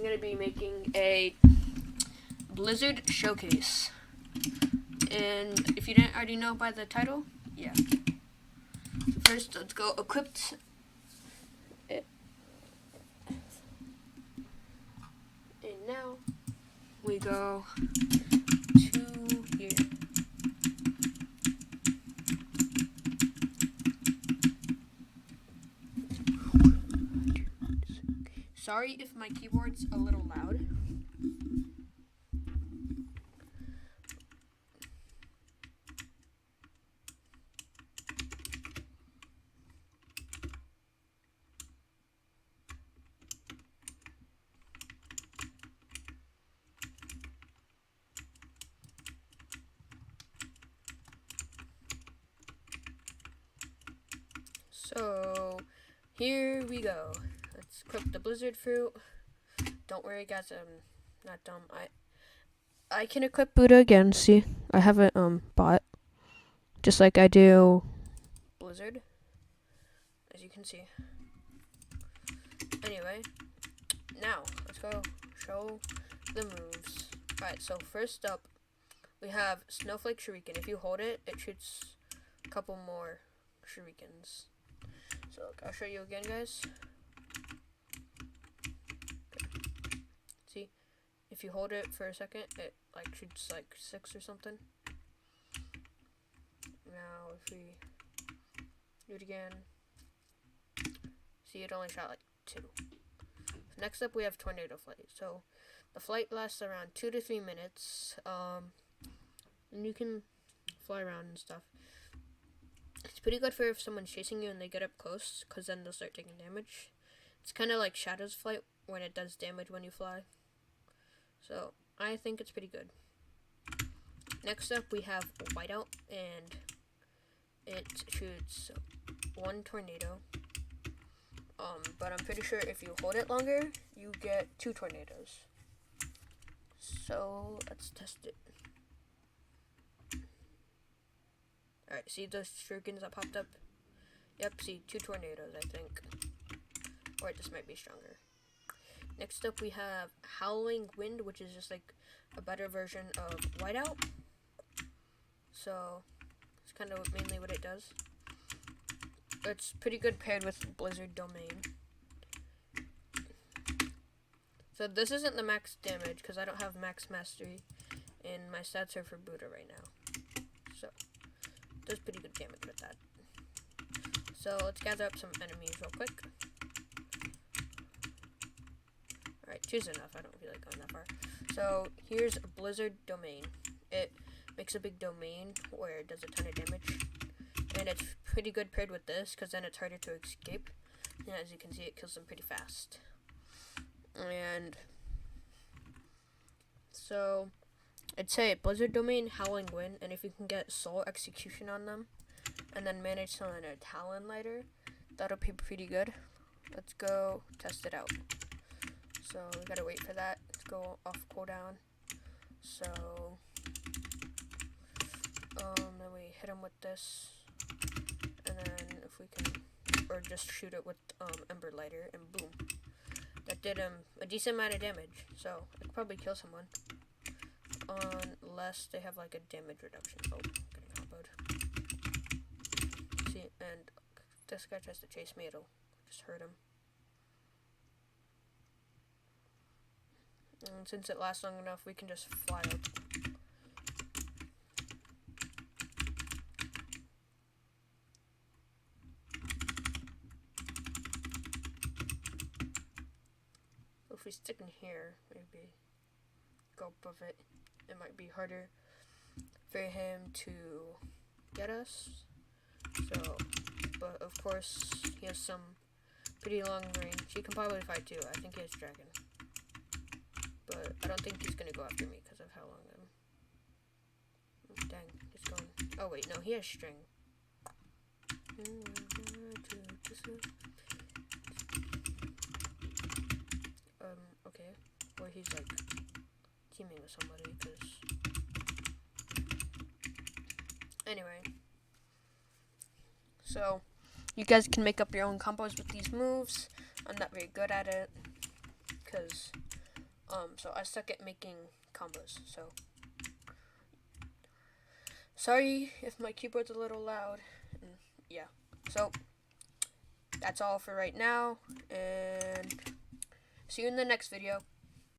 going to be making a Blizzard showcase. And if you didn't already know by the title, yeah. First, let's go equipped. And now we go to here. Sorry if my keyboard's a little loud. So, here we go. Let's cook the blizzard fruit. Don't worry, guys. I'm not dumb. I can equip Buddha again. See, I have it bought, just like I do Blizzard, as you can see. Anyway, now let's go show the moves. Alright, so first up, we have Snowflake Shuriken. If you hold it, it shoots a couple more shurikens. So I'll show you again, guys. Okay. See, if you hold it for a second, it like shoots like 6 or something. Now if we do it again, see, it only shot like 2. Next up, we have Tornado Flight. So the flight lasts around 2 to 3 minutes. And you can fly around and stuff. It's pretty good for if someone's chasing you and they get up close, because then they'll start taking damage. It's kind of like Shadow's Flight when it does damage when you fly. So I think it's pretty good. Next up, we have Whiteout, and it shoots 1 tornado. But I'm pretty sure if you hold it longer, you get 2 tornadoes. So let's test it. Alright, see those shurikens that popped up? Yep, see, 2 tornadoes, I think. Or this might be stronger. Next up, we have Howling Wind, which is just like a better version of Whiteout. So it's kind of mainly what it does. It's pretty good paired with Blizzard Domain. So this isn't the max damage, because I don't have max mastery, and my stats are for Buddha right now. So it does pretty good damage with that. So let's gather up some enemies real quick. Alright, 2's enough. I don't feel like going that far. So here's a Blizzard Domain. It makes a big domain where it does a ton of damage. And it's pretty good paired with this, because then it's harder to escape. And as you can see, it kills them pretty fast. And so I'd say Blizzard Domain, Howling Wind, and if you can get Soul Execution on them, and then manage to land a Talon Lighter, that'll be pretty good. Let's go test it out. So we gotta wait for that to go off cooldown. So then we hit him with this, and then if we can, or just shoot it with Ember Lighter, and boom. That did him a decent amount of damage, so it could probably kill someone. Unless they have like a damage reduction. Oh, getting comboed. See, and this guy tries to chase me, it'll just hurt him. And since it lasts long enough, we can just fly up. If we stick in here, maybe go above it, it might be harder for him to get us. So, but of course, he has some pretty long range. He can probably fight too. I think he has Dragon. But I don't think he's gonna go after me because of how long I'm. Dang, he's going. Oh wait, no, he has String. Okay. Or he's like teaming with somebody, because anyway. So you guys can make up your own combos with these moves. I'm not very good at it, because So I suck at making combos. So sorry if my keyboard's a little loud. And yeah. So that's all for right now, and see you in the next video.